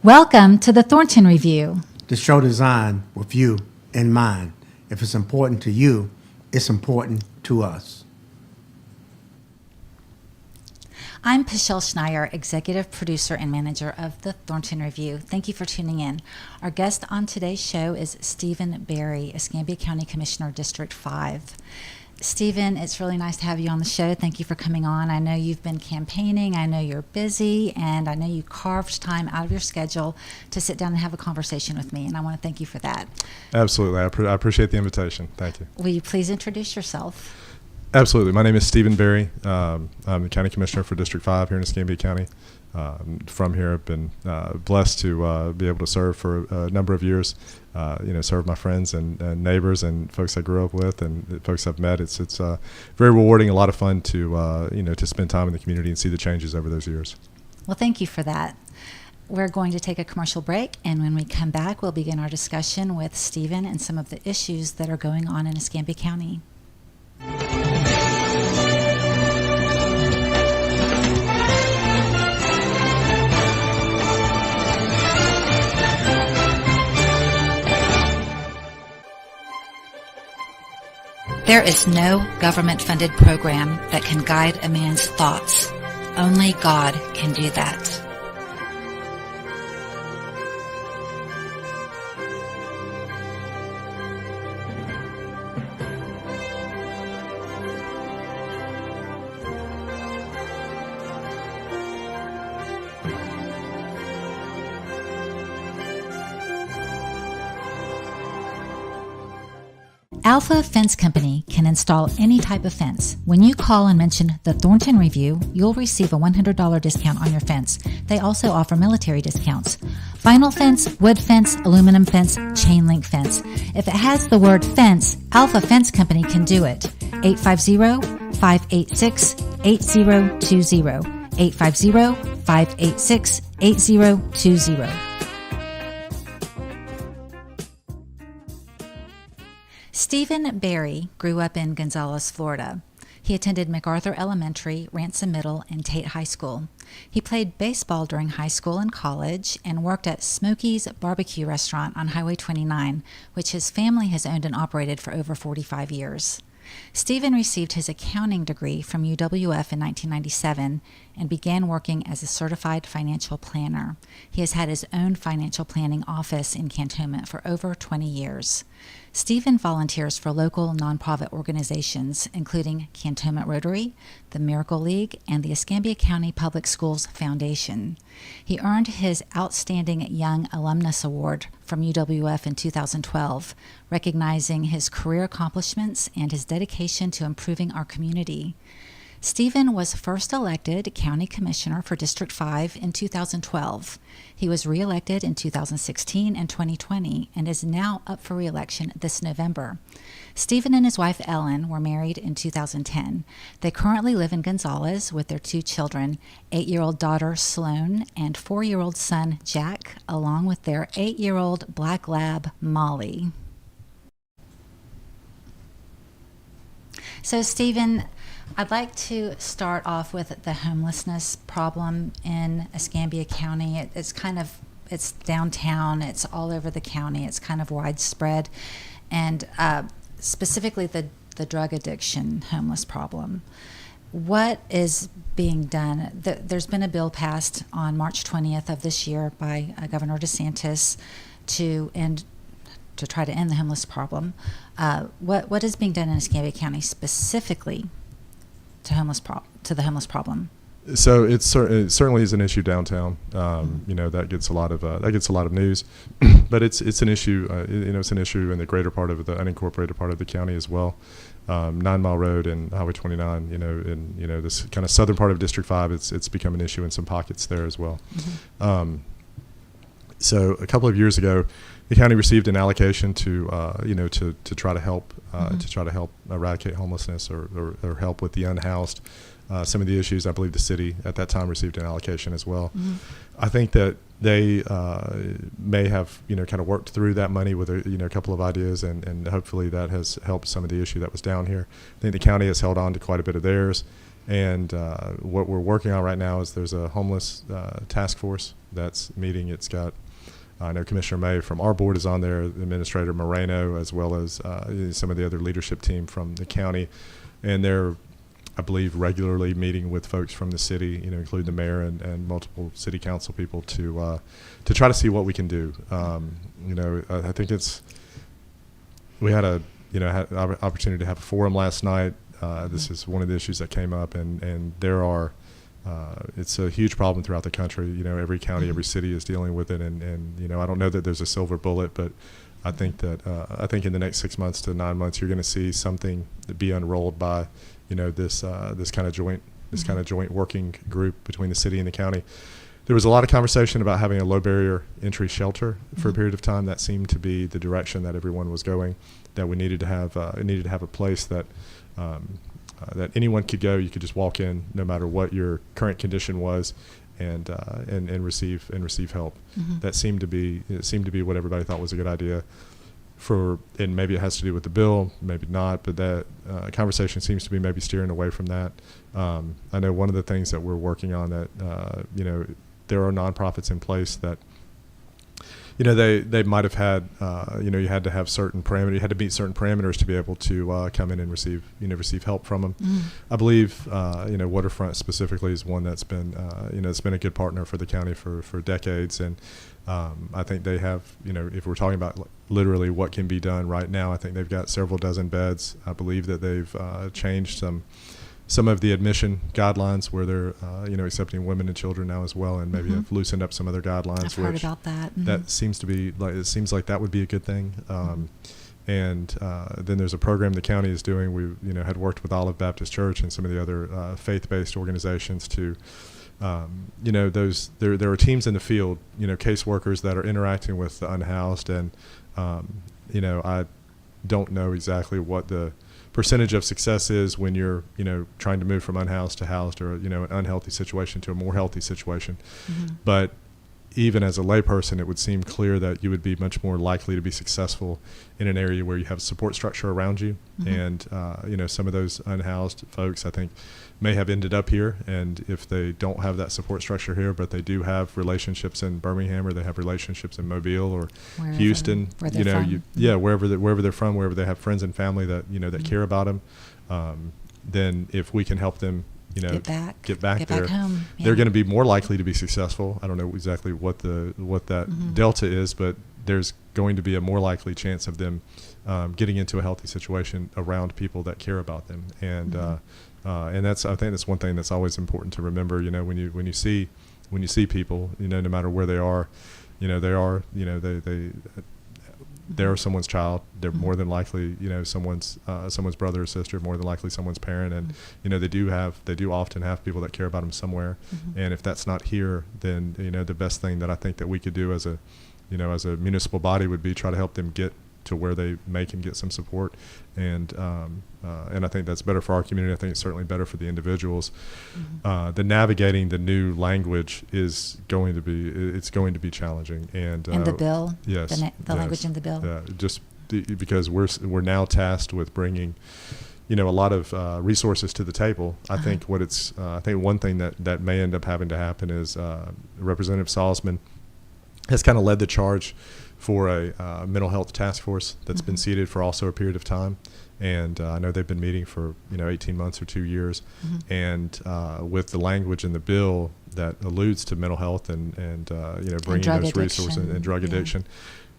Welcome to the Thornton Review. The show designed with you in mind. If it's important to you, it's important to us. I'm Pichelle Schneier, Executive Producer and Manager of the Thornton Review. Thank you for tuning in. Our guest on today's show is Stephen Berry, Escambia County Commissioner, District 5. Stephen, it's really nice to have you on the show. Thank you for coming on. I know you've been campaigning. I know you're busy, and I know you carved time out of your schedule to sit down and have a conversation with me, and I want to thank you for that. Absolutely. I appreciate the invitation. Thank you. Will you please introduce yourself? Absolutely. My name is Stephen Berry. I'm the County Commissioner for District 5 here in Escambia County. From here, I've been blessed to be able to serve for a number of years. Serve my friends and neighbors and folks I grew up with and folks I've met. It's very rewarding, a lot of fun to to spend time in the community and see the changes over those years. Well, thank you for that. We're going to take a commercial break, and when we come back, we'll begin our discussion with Stephen and some of the issues that are going on in Escambia County. There is no government-funded program that can guide a man's thoughts. Only God can do that. Alpha Fence Company can install any type of fence. When you call and mention the Thornton Review, you'll receive a $100 discount on your fence. They also offer military discounts. Vinyl fence, wood fence, aluminum fence, chain link fence. If it has the word fence, Alpha Fence Company can do it. 850-586-8020. 850-586-8020. Stephen Berry grew up in Gonzales, Florida. He attended MacArthur Elementary, Ransom Middle, and Tate High School. He played baseball during high school and college and worked at Smokey's Barbecue Restaurant on Highway 29, which his family has owned and operated for over 45 years. Stephen received his accounting degree from UWF in 1997 and began working as a certified financial planner. He has had his own financial planning office in Cantonment for over 20 years. Stephen volunteers for local nonprofit organizations, including Cantonment Rotary, the Miracle League, and the Escambia County Public Schools Foundation. He earned his Outstanding Young Alumnus Award from UWF in 2012, recognizing his career accomplishments and his dedication to improving our community. Stephen was first elected County Commissioner for District 5 in 2012. He was re-elected in 2016 and 2020 and is now up for re-election this November. Stephen and his wife Ellen were married in 2010. They currently live in Gonzales with their two children, 8-year-old daughter Sloan and 4-year-old son Jack, along with their 8-year-old black lab Molly. So Stephen, I'd like to start off with the homelessness problem in Escambia County. It's downtown, it's all over the county, it's kind of widespread, and specifically the drug addiction homeless problem. What is being done? There's been a bill passed on March 20th of this year by Governor DeSantis to try to end the homeless problem. What is being done in Escambia County specifically to the homeless problem? So it certainly is an issue downtown. That gets a lot of news, but it's an issue. It's an issue in the greater part of the unincorporated part of the county as well. 9 Mile Road and Highway 29. This kind of southern part of District 5. It's become an issue in some pockets there as well. Mm-hmm. So a couple of years ago, the county received an allocation to try to help eradicate homelessness or help with the unhoused. Some of the issues, I believe the city at that time received an allocation as well. Mm-hmm. I think that they may have kind of worked through that money with a couple of ideas, and hopefully that has helped some of the issue that was down here. I think the county has held on to quite a bit of theirs, and what we're working on right now is there's a homeless task force that's meeting. It's got, I know Commissioner May from our board is on there, Administrator Moreno, as well as some of the other leadership team from the county. And they're, I believe, regularly meeting with folks from the city, including the mayor and multiple city council people to try to see what we can do. I think we had had an opportunity to have a forum last night. This is one of the issues that came up, and there are, it's a huge problem throughout the country. Every county, every city is dealing with it, and I don't know that there's a silver bullet, but I think that in the next 6 months to 9 months, you're going to see something be unrolled by, this kind of joint working group between the city and the county. There was a lot of conversation about having a low barrier entry shelter for a period of time. That seemed to be the direction that everyone was going. That we needed to have a place that that anyone could go. You could just walk in, no matter what your current condition was, and receive help. That seemed to be what everybody thought was a good idea. And maybe it has to do with the bill, maybe not, but that conversation seems to be maybe steering away from that. I know one of the things that we're working on that there are nonprofits in place that they might have had you had to have certain parameters, you had to meet certain parameters to be able to come in and receive help from them. I believe Waterfront specifically is one that's been it's been a good partner for the county for decades, and I think they have, if we're talking about literally what can be done right now, I think they've got several dozen beds. I believe that they've changed some of the admission guidelines where they're accepting women and children now as well, and maybe have loosened up some other guidelines. I've heard about that. That seems to be it seems like that would be a good thing. And then there's a program the county is doing. We had worked with Olive Baptist Church and some of the other faith-based organizations to there are teams in the field, caseworkers that are interacting with the unhoused, and I don't know exactly what the percentage of success is when you're trying to move from unhoused to housed, or an unhealthy situation to a more healthy situation. But even as a layperson, it would seem clear that you would be much more likely to be successful in an area where you have a support structure around you. And some of those unhoused folks, I think, may have ended up here, and if they don't have that support structure here, but they do have relationships in Birmingham, or they have relationships in Mobile or wherever, Houston, where they're from. Wherever they're from, wherever they have friends and family that that care about them, then if we can help them get back there, home. They're going to be more likely to be successful. I don't know exactly what that delta is, but there's going to be a more likely chance of them getting into a healthy situation around people that care about them. And and I think that's one thing that's always important to remember. When you see people, no matter where they are, they're someone's child. They're more than likely, someone's brother or sister, more than likely someone's parent, and they do often have people that care about them somewhere. And if that's not here, then the best thing that I think that we could do as a municipal body would be try to help them get to where they can get some support, and I think that's better for our community. I think it's certainly better for the individuals. The navigating the new language is going to be challenging, and the bill, yes, the language in the bill, just because we're now tasked with bringing a lot of resources to the table. I think I think one thing that may end up having to happen is Representative Salzman has kind of led the charge for a mental health task force that's been seated for also a period of time. And I know they've been meeting for 18 months or 2 years. And with the language in the bill that alludes to mental health and bringing those resources and drug addiction,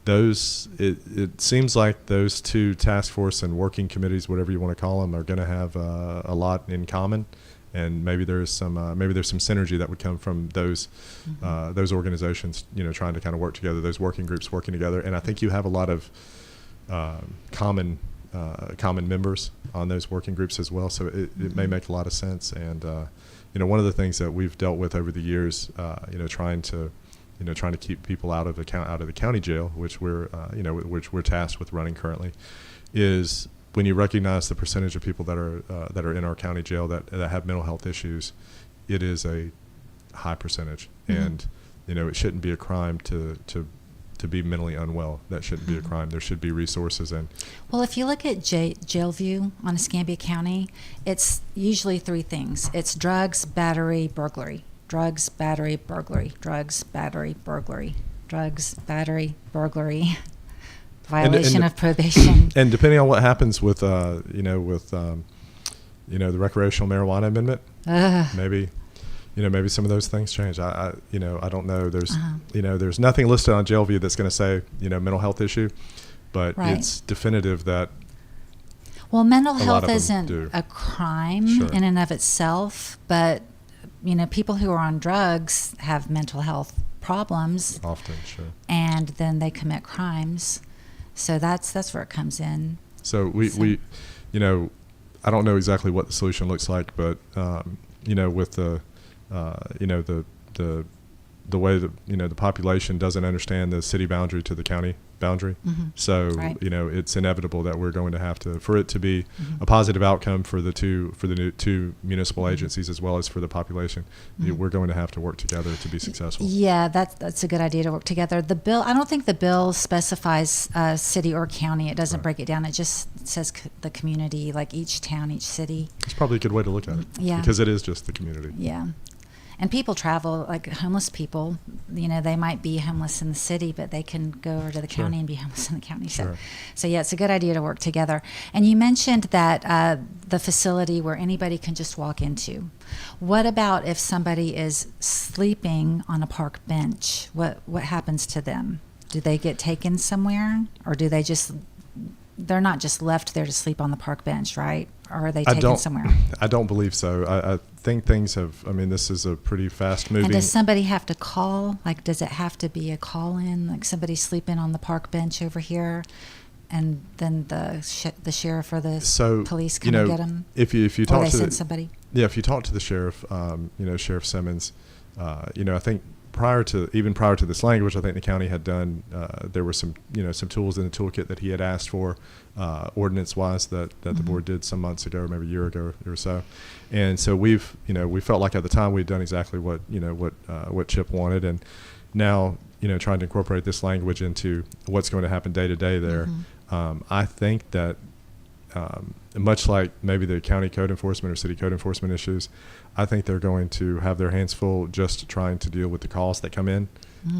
it seems like those two task force and working committees, whatever you want to call them, are going to have a lot in common. And maybe there's some synergy that would come from those organizations, trying to kind of work together, those working groups working together. And I think you have a lot of common members on those working groups as well. So it may make a lot of sense. And one of the things that we've dealt with over the years, trying to keep people out of the county jail, which we're tasked with running currently, is when you recognize the percentage of people that are in our county jail that have mental health issues, it is a high percentage, and it shouldn't be a crime to be mentally unwell. That shouldn't be a crime. There should be resources. And well, if you look at Jailview on Escambia County, it's usually three things: it's drugs, battery, burglary. drugs, battery, burglary, drugs, battery, burglary, drugs, battery, burglary, violation of probation. And depending on what happens with, the recreational marijuana amendment, maybe some of those things change. I don't know. There's, there's nothing listed on Jailview that's going to say, mental health issue, but Right. it's definitive that. Well, mental A lot health of them isn't do. a crime Sure. in and of itself, but people who are on drugs have mental health problems, Often, sure. and then they commit crimes. So that's where it comes in. So we I don't know exactly what the solution looks like, but with the way that the population doesn't understand the city boundary to the county boundary. So Right. it's inevitable that we're going to have to, for it to be a positive outcome for the two municipal agencies as well as for the population, we're going to have to work together to be successful. Yeah, that's a good idea to work together. The bill, I don't think the bill specifies city or county. It doesn't Right. break it down. It just says the community, like each town, each city. It's probably a good way to look at it. Yeah. Because it is just the community. Yeah. And people travel, like homeless people, they might be homeless in the city, but they can go over to the Sure. county and be homeless in the county. Sure. So yeah, it's a good idea to work together. And you mentioned that the facility where anybody can just walk into. What about if somebody is sleeping on a park bench? What happens to them? Do they get taken somewhere, or do they they're not just left there to sleep on the park bench, right? Or are they taken somewhere? I don't believe so. I think things have, this is a pretty fast moving. And does somebody have to call? Like, does it have to be a call-in? Like somebody sleeping on the park bench over here, and then the sheriff or the police come and get them? If you Or talk they to send somebody? Yeah, if you talk to the sheriff, Sheriff Simmons, I think prior to this language, I think the county had done, there were some tools in the toolkit that he had asked for, ordinance-wise that the board did some months ago, maybe a year ago or so. And so we felt like at the time we'd done exactly what Chip wanted. And now, trying to incorporate this language into what's going to happen day to day there, I think that, much like maybe the county code enforcement or city code enforcement issues, I think they're going to have their hands full just trying to deal with the calls that come in.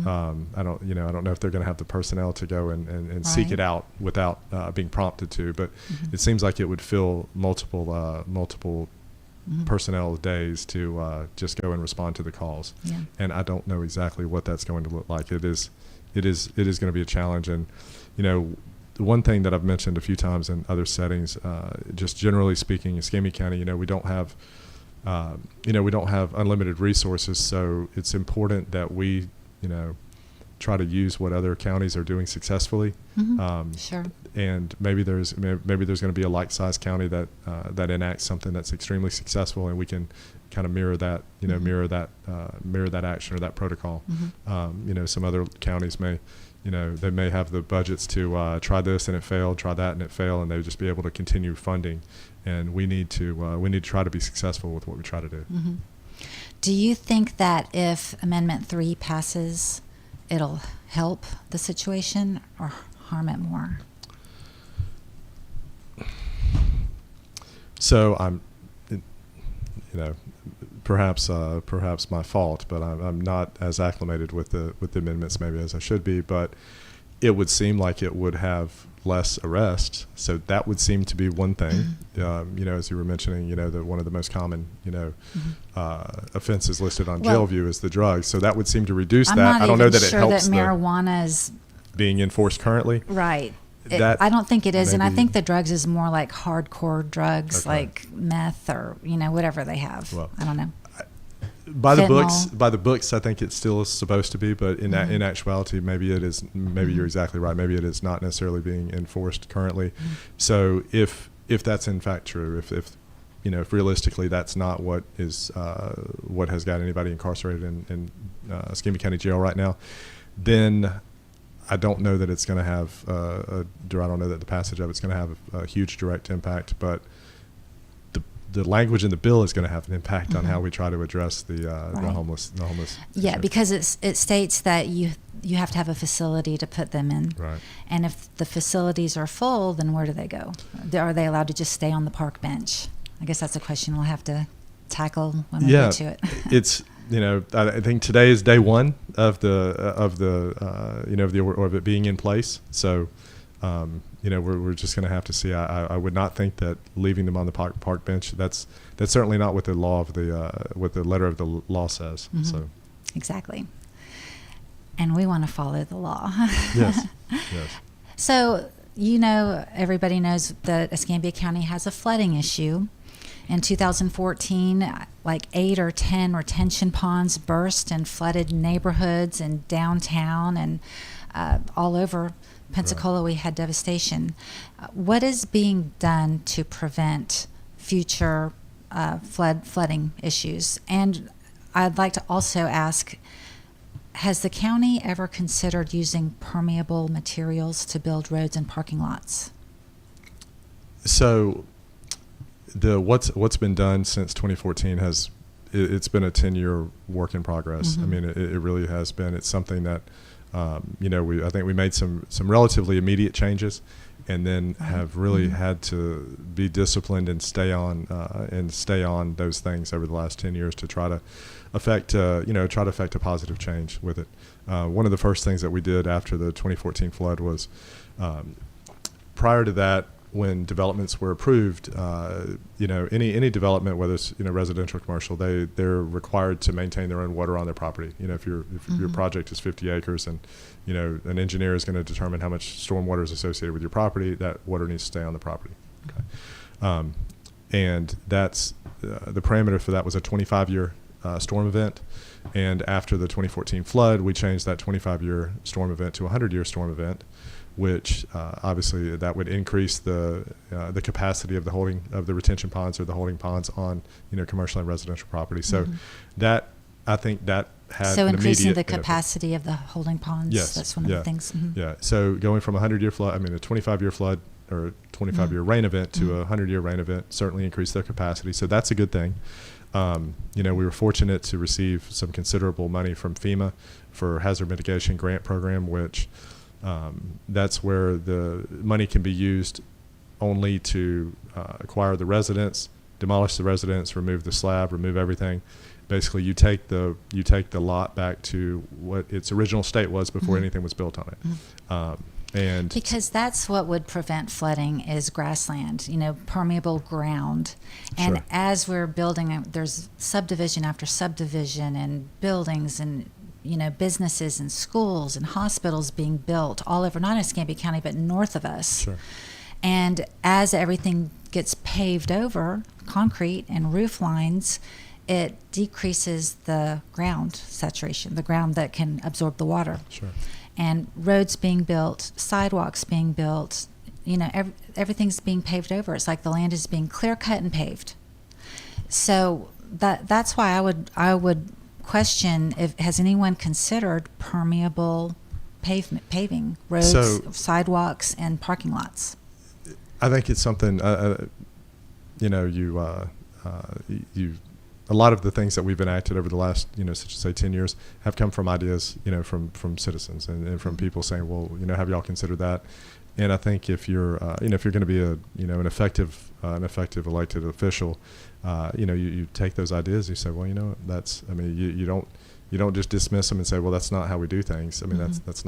I don't know if they're going to have the personnel to go and seek Right. it out without being prompted to, but it seems like it would fill multiple personnel days to just go and respond to the calls. Yeah. And I don't know exactly what that's going to look like. It is going to be a challenge. And the one thing that I've mentioned a few times in other settings, just generally speaking, Escambia County, we don't have unlimited resources, so it's important that we try to use what other counties are doing successfully. Sure. And maybe there's going to be a like-sized county that enacts something that's extremely successful, and we can kind of mirror that action or that protocol. Some other counties may have the budgets to try this and it failed, try that and it failed, and they would just be able to continue funding. And we need to try to be successful with what we try to do. Do you think that if Amendment 3 passes, it'll help the situation or harm it more? So perhaps my fault, but I'm not as acclimated with the amendments maybe as I should be. But it would seem like it would have less arrests, so that would seem to be one thing. As you were mentioning, that one of the most common offenses listed on Jailview is the drugs. So that would seem to reduce that. I don't know that it helps that marijuana is being enforced currently. right. That I don't think it is, and I maybe- think the drugs is more like hardcore drugs, Okay. like meth or whatever they have. Well, I don't know. By the Fentanyl. books, I think it still is supposed to be, but in actuality, maybe it is. Maybe you're exactly right. Maybe it is not necessarily being enforced currently. So if that's in fact true, if realistically that's not what has got anybody incarcerated in Escambia County Jail right now, then I don't know that it's going to have I don't know that the passage of it's going to have a huge direct impact, but the language in the bill is going to have an impact on how we try to address the Right. homeless. Yeah, situation. because it states that you have to have a facility to put them in. Right. And if the facilities are full, then where do they go? Are they allowed to just stay on the park bench? I guess that's a question we'll have to tackle when we get to it. It's I think today is day one of it being in place. So, we're just going to have to see. I would not think that leaving them on the park bench. That's certainly not what the law of what the letter of the law says. Mm-hmm. So, exactly. And we want to follow the law. Yes. Yes. So, everybody knows that Escambia County has a flooding issue. In 2014, like 8 or 10 retention ponds burst and flooded neighborhoods and downtown and all over Pensacola. Right. We had devastation. What is being done to prevent future flooding issues? And I'd like to also ask, has the county ever considered using permeable materials to build roads and parking lots? So, what's been done since 2014 it's been a 10-year work in progress. Mm-hmm. I mean, it really has been. It's something that I think we made some relatively immediate changes, and then have really mm-hmm. had to be disciplined and stay on those things over the last 10 years to try to affect a positive change with it. One of the first things that we did after the 2014 flood was, prior to that, when developments were approved, any development, whether it's residential or commercial, they're required to maintain their own water on their property. If mm-hmm. your project is 50 acres and an engineer is going to determine how much storm water is associated with your property, that water needs to stay on the property. Okay. And that's the parameter for that was a 25-year storm event. And after the 2014 flood, we changed that 25-year storm event to a 100-year storm event, which obviously that would increase the capacity of the retention ponds or the holding ponds on commercial and residential property. So mm-hmm. I think that had so an increasing the benefit. Capacity of the holding ponds. Yes, that's one of the things. Mm-hmm. Yeah. So going from a 100-year flood, a 25-year flood or a 25-year mm-hmm. rain event to mm-hmm. a 100-year rain event certainly increased their capacity. So that's a good thing. We were fortunate to receive some considerable money from FEMA for hazard mitigation grant program, which that's where the money can be used only to acquire the residence, demolish the residence, remove the slab, remove everything. Basically, you take the lot back to what its original state was before mm-hmm. anything was built on it. Mm-hmm. And because that's what would prevent flooding is grassland, permeable ground. And sure. as we're building, there's subdivision after subdivision and buildings and businesses and schools and hospitals being built all over, not in Escambia County, but north of us. Sure. And as everything gets paved over, concrete and roof lines, it decreases the ground saturation, the ground that can absorb the water. Sure. And roads being built, sidewalks being built, everything's being paved over. It's like the land is being clear cut and paved. So that's why I would question has anyone considered permeable paving roads, sidewalks, and parking lots. I think it's something a lot of the things that we've enacted over the last, such as say 10 years have come from ideas, from citizens and from people saying, well, have y'all considered that? And I think if you're, if you're going to be an effective elected official, you take those ideas, you say, well, you don't just dismiss them and say, well, that's not how we do things. I mean, mm-hmm. that's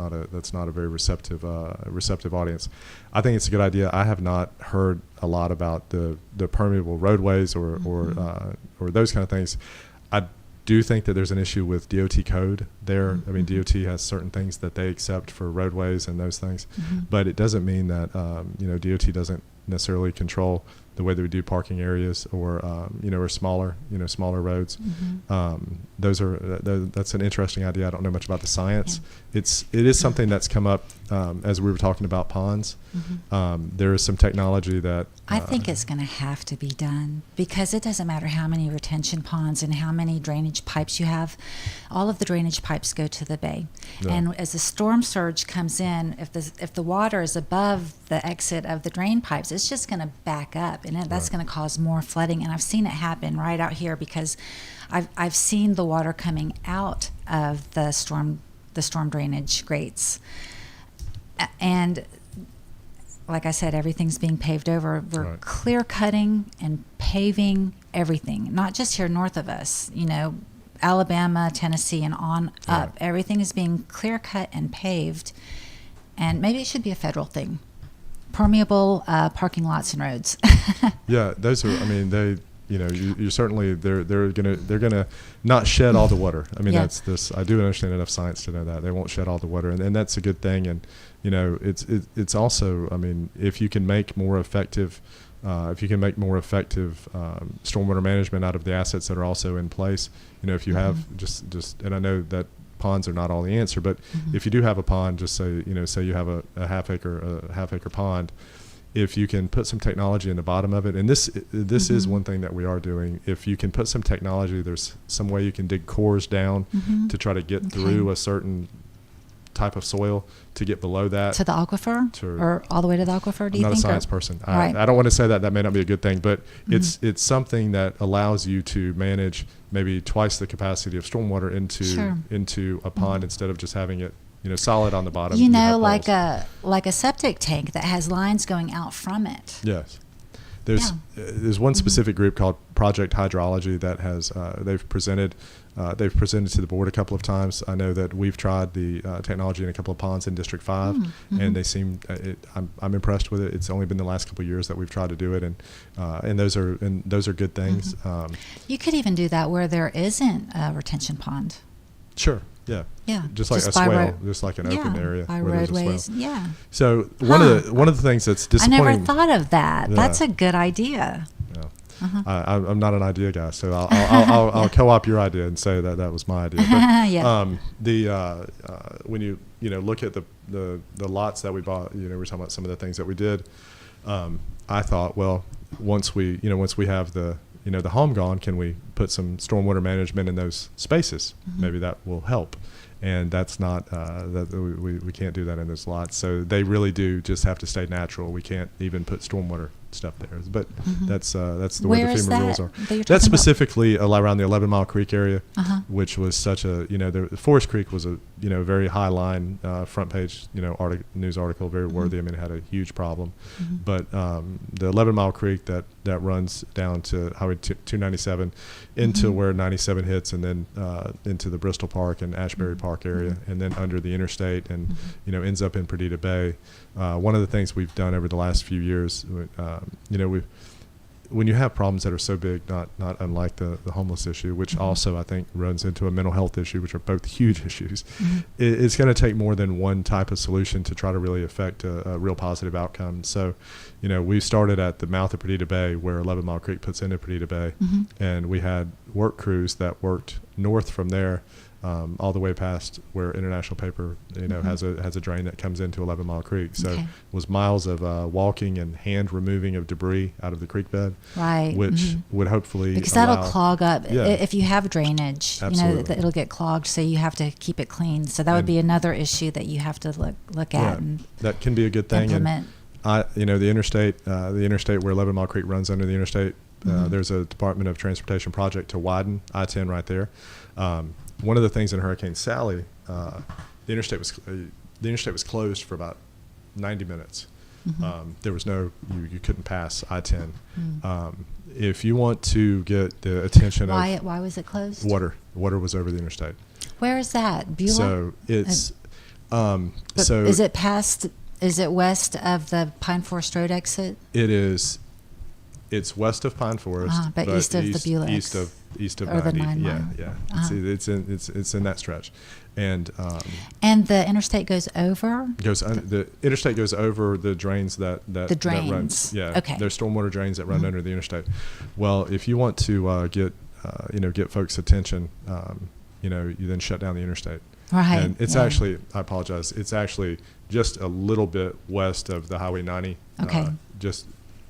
not a very receptive audience. I think it's a good idea. I have not heard a lot about the permeable roadways or those kind of things. I do think that there's an issue with DOT code there. Mm-hmm. I mean, DOT has certain things that they accept for roadways and those things, mm-hmm. but it doesn't mean that DOT doesn't necessarily control the way that we do parking areas or smaller roads. Mm-hmm. That's an interesting idea. I don't know much about the science. Yeah. It is something that's come up as we were talking about ponds. Mm-hmm. There is some technology that I think it's going to have to be done because it doesn't matter how many retention ponds and how many drainage pipes you have. All of the drainage pipes go to the bay, yeah. And as the storm surge comes in, if the water is above the exit of the drain pipes, it's just going to back up, and that's going to cause more flooding. And I've seen it happen right out here because I've seen the water coming out of the storm drainage grates, and like I said, everything's being paved over. We're clear cutting and paving everything, not just here north of us, Alabama, Tennessee, and on up. Right. Everything is being clear cut and paved, and maybe it should be a federal thing. Permeable parking lots and roads. Yeah, those are. I mean, they. You know, you certainly they're gonna not shed all the water. I mean, Yeah. that's this. I do understand enough science to know that they won't shed all the water, and that's a good thing. And you know, it's also. I mean, if you can make more effective. Stormwater management out of the assets that are also in place, you know, if you have just, and I know that ponds are not all the answer, but if you do have a pond, just say you have a half acre pond, if you can put some technology in the bottom of it, and this is one thing that we are doing. If you can put some technology, there's some way you can dig cores down to try to get through a certain type of soil to get below that. To the aquifer? Or all the way to the aquifer, do you think? I'm not a science person. Right. I don't want to say that may not be a good thing, but it's something that allows you to manage maybe twice the capacity of stormwater into a pond instead of just having it, you know, solid on the bottom. You know, have like holes. a septic tank that has lines going out from it. Yes. There's one specific group called Project Hydrology that has they've presented to the board a couple of times. I know that we've tried the technology in a couple of ponds in District 5, and they seem I'm impressed with it. It's only been the last couple of years that we've tried to do it, and those are good things. You could even do that where there isn't a retention pond. Sure. Yeah. Yeah. Just like a swale, just like an open area by where roadways. there's a swale. Yeah. So one of the things that's disappointing. I never thought of that. Yeah. That's a good idea. Yeah. I'm not an idea guy, so I'll co-op your idea and say that was my idea. But, Yeah. When you look at the lots that we bought, you know, we're talking about some of the things that we did. I thought, well, once we have the home gone, can we put some stormwater management in those spaces? Maybe that will help. And that's not we can't do that in those lots. So they really do just have to stay natural. We can't even put stormwater stuff there. But that's the way the FEMA rules are. That's specifically around the 11 Mile Creek area, which was such a the Forest Creek was a very high line front page news article, very worthy. I mean, it had a huge problem. But the 11 Mile Creek that runs down to Highway 297 into where 97 hits, and then into the Bristol Park and Ashbury Park area, and then under the interstate, and ends up in Perdita Bay. One of the things we've done over the last few years, when you have problems that are so big, not unlike the homeless issue, which also I think runs into a mental health issue, which are both huge issues, it's going to take more than one type of solution to try to really affect a real positive outcome. So, we started at the mouth of Perdita Bay, where 11 Mile Creek puts into Perdita Bay, and we had work crews that worked north from there, all the way past where International Paper, has a drain that comes into 11 Mile Creek. So it was miles of walking and hand removing of debris out of the creek bed, right? Which would hopefully because that'll clog up if you have drainage. Absolutely. It'll get clogged, so you have to keep it clean. So that would be another issue that you have to look at. And that can be a good thing. Implement. And the interstate where 11 Mile Creek runs under the interstate. There's a Department of Transportation project to widen I-10 right there. One of the things in Hurricane Sally, the interstate was closed for about 90 minutes. There was you couldn't pass I-10. If you want to get the attention why was it closed? Water was over the interstate. Where is that? Beulah? So it's is it past? Is it west of the Pine Forest Road exit? It is. It's west of Pine Forest, but east of the Beulah. East of or 90. The 9 mile. Yeah. It's in that stretch, and the interstate goes over. The interstate goes over the drains that the drains. That runs. Yeah. Okay. There's stormwater drains that run under the interstate. Well, if you want to get folks' attention, you then shut down the interstate. Right. And it's actually, I apologize. It's actually just a little bit west of the Highway 90. Okay.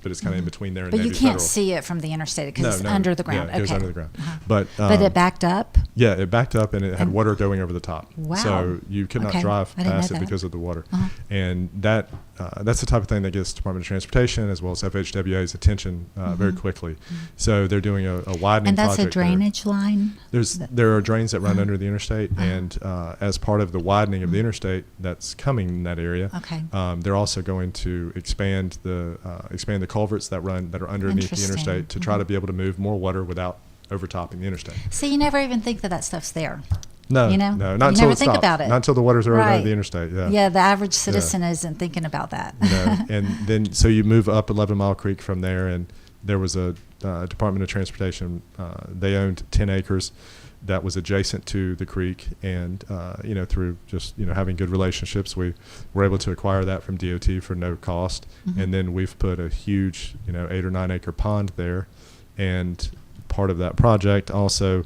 But it's kind of in between there and But Navy you can't Federal. see it from the interstate because it's under the ground. Yeah, it goes under the ground. But it backed up? Yeah, it backed up, and it had water going over the top. Wow. So you could not drive past it because of the water. And that's the type of thing that gets Department of Transportation as well as FHWA's attention very quickly. So they're doing a widening project. And that's there. a drainage line? There are drains that run under the interstate, and as part of the widening of the interstate that's coming in that area, they're also going to expand the culverts that are underneath the interstate to try to be able to move more water without overtopping the interstate. See, you never even think that that stuff's there. No, You know? no, You not until never it think stops. about it. Not until the waters are over Right. the interstate. Yeah. Yeah, the average citizen isn't thinking about that. No. And then so you move up 11 Mile Creek from there, and there was a Department of Transportation. They owned 10 acres that was adjacent to the creek, and through just having good relationships, we were able to acquire that from DOT for no cost. Mhm. And then we've put a huge 8 or 9 acre pond there, and part of that project also.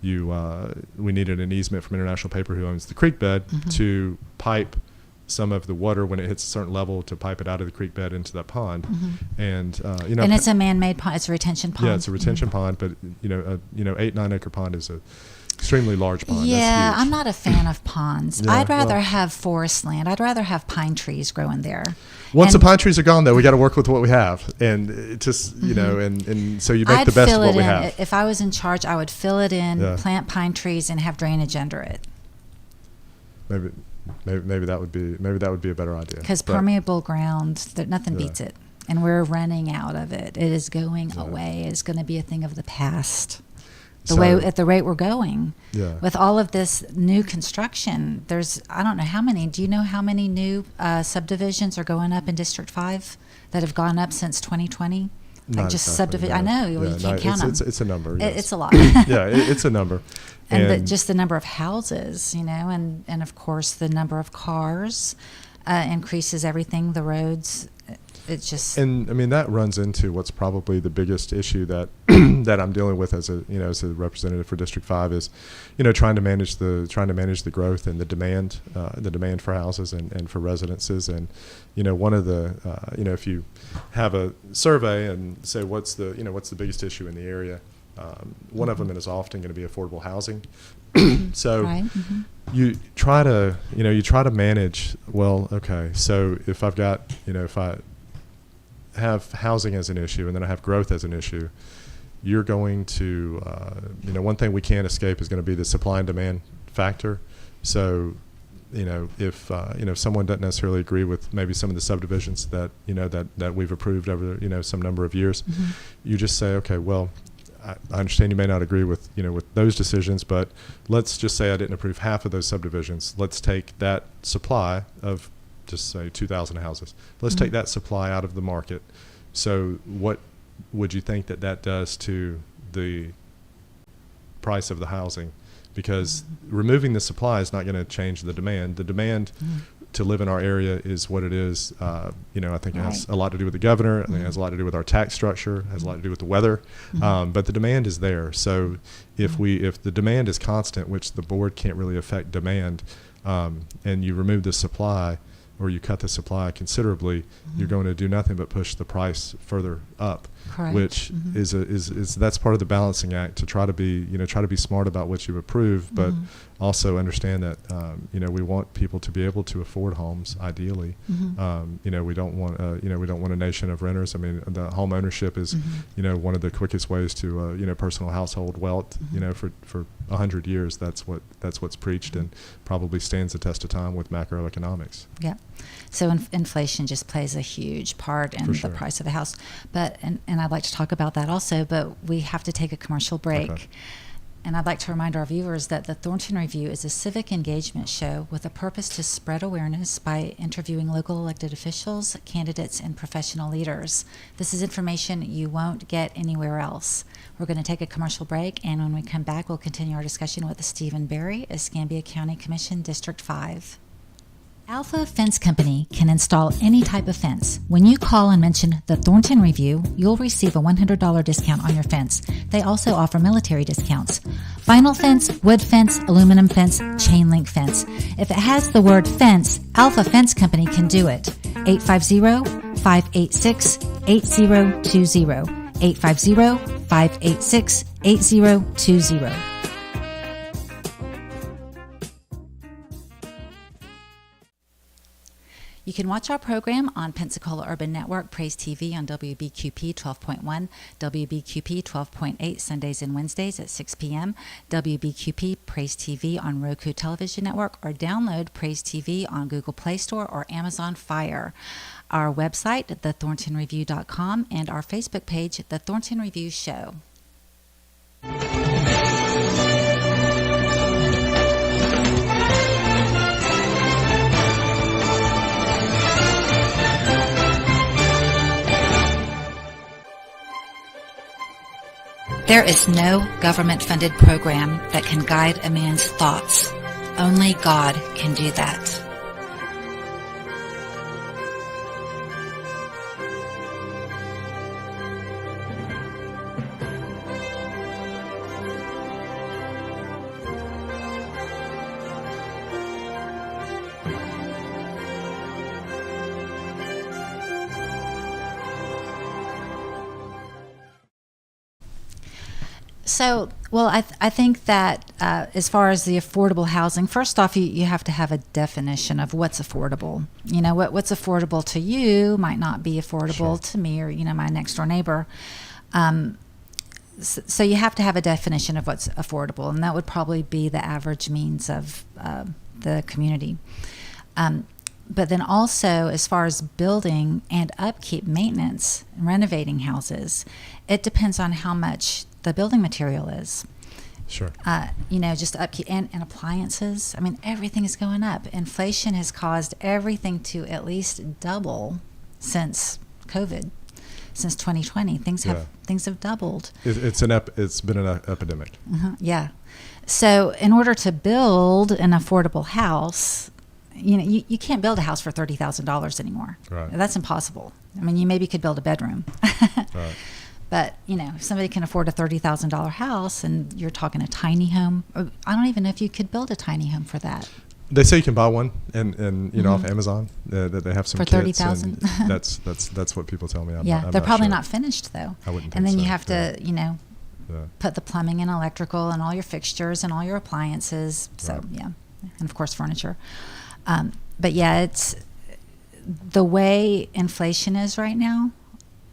We needed an easement from International Paper, who owns the creek bed, Mhm. to pipe some of the water when it hits a certain level, to pipe it out of the creek bed into that pond. Mhm. And And it's a man-made pond. It's a retention pond. yeah, it's a retention pond, but 8-9 acre pond is a extremely large pond. Yeah, That's huge. I'm not a fan of ponds. Yeah, I'd rather well- have forest land. I'd rather have pine trees growing there. Once And the pine trees are gone, though, we got to work with what we have, and it just and so you make I'd the best fill of what it we in. have. If I was in charge, I would fill it in, Yeah. plant pine trees, and have drainage under it. Maybe that would be a better idea. Because But- permeable ground, nothing Yeah. beats it. And we're running out of it. It is going Yeah. away. It's going to be a thing of the past. So- At the rate we're going. Yeah. With all of this new construction, I don't know how many. Do you know how many new subdivisions are going up in District 5 that have gone up since 2020? Like Not just exactly, subdivision. no. I know, you Yeah, can't no, count them. it's a number. Yes. It's a lot. Yeah, it's a number. And just the number of houses, and of course the number of cars increases everything, the roads. It's just. And I mean, that runs into what's probably the biggest issue that that I'm dealing with as a representative for District 5 is, trying to manage the growth and the demand for houses and for residences. And one of the if you have a survey and say what's the biggest issue in the area, one of them is often going to be affordable housing. So Right. Mhm. you try to manage. Well, okay, so if I've got if I have housing as an issue and then I have growth as an issue, you're going to one thing we can't escape is going to be the supply and demand factor. So if someone doesn't necessarily agree with maybe some of the subdivisions that that we've approved over some number of years, Mhm. you just say, okay, well, I understand you may not agree with with those decisions, but let's just say I didn't approve half of those subdivisions. Let's take that supply of just say 2,000 houses. Let's Mhm. take that supply out of the market. So what would you think that does to the price of the housing? Because removing the supply is not going to change the demand. The demand to live in our area is what it is. I think it has Right. a lot to do with the governor. I think it has a lot to do with our tax structure. It has a lot to do with the weather. But the demand is there. So if the demand is constant, which the board can't really affect demand, and you remove the supply or you cut the supply considerably, you're going to do nothing but push the price further up. Correct. Which Mhm. is that's part of the balancing act, to try to be smart about what you approve, but also understand that we want people to be able to afford homes ideally. We don't want a nation of renters. I mean, the home ownership is one of the quickest ways to personal household wealth. For 100 years, that's what's preached and probably stands the test of time with macroeconomics. Yeah. So inflation just plays a huge part in For the sure. price of a house. But and I'd like to talk about that also, but we have to take a commercial break. Okay. And I'd like to remind our viewers that the Thornton Review is a civic engagement show with a purpose to spread awareness by interviewing local elected officials, candidates, and professional leaders. This is information you won't get anywhere else. We're going to take a commercial break, and when we come back, we'll continue our discussion with Stephen Berry, Escambia County Commission, District 5. Alpha Fence Company can install any type of fence. When you call and mention the Thornton Review, you'll receive a $100 discount on your fence. They also offer military discounts. Vinyl fence, wood fence, aluminum fence, chain link fence. If it has the word fence, Alpha Fence Company can do it. 850-586-8020. 850-586-8020. You can watch our program on Pensacola Urban Network, Praise TV on WBQP 12.1, WBQP 12.8 Sundays and Wednesdays at 6 p.m., WBQP Praise TV on Roku Television Network, or download Praise TV on Google Play Store or Amazon Fire. Our website, thethorntonreview.com, and our Facebook page, The Thornton Review Show. There is no government-funded program that can guide a man's thoughts. Only God can do that. So, well, I think that as far as the affordable housing, first off, you have to have a definition of what's affordable. You know, what's affordable to you might not be affordable to me or, my next door neighbor. So you have to have a definition of what's affordable, and that would probably be the average means of the community. But then also, as far as building and upkeep, maintenance, and renovating houses, it depends on how much the building material is. Sure. Just upkeep and appliances. I mean, everything is going up. Inflation has caused everything to at least double since COVID, since 2020. Things have doubled. It's been an epidemic. Yeah. So in order to build an affordable house, you can't build a house for $30,000 anymore. Right. That's impossible. I mean, you maybe could build a bedroom. Right. But, if somebody can afford a $30,000 house and you're talking a tiny home, I don't even know if you could build a tiny home for that. They say you can buy one and off Amazon, that they have some For kits. $30,000. And that's what people tell me. I'm they're probably sure. not finished though. I wouldn't think and then so. you have to, Yeah. put the plumbing and electrical and all your fixtures and all your appliances. So, Right. yeah. And of course, furniture. But yeah, it's the way inflation is right now.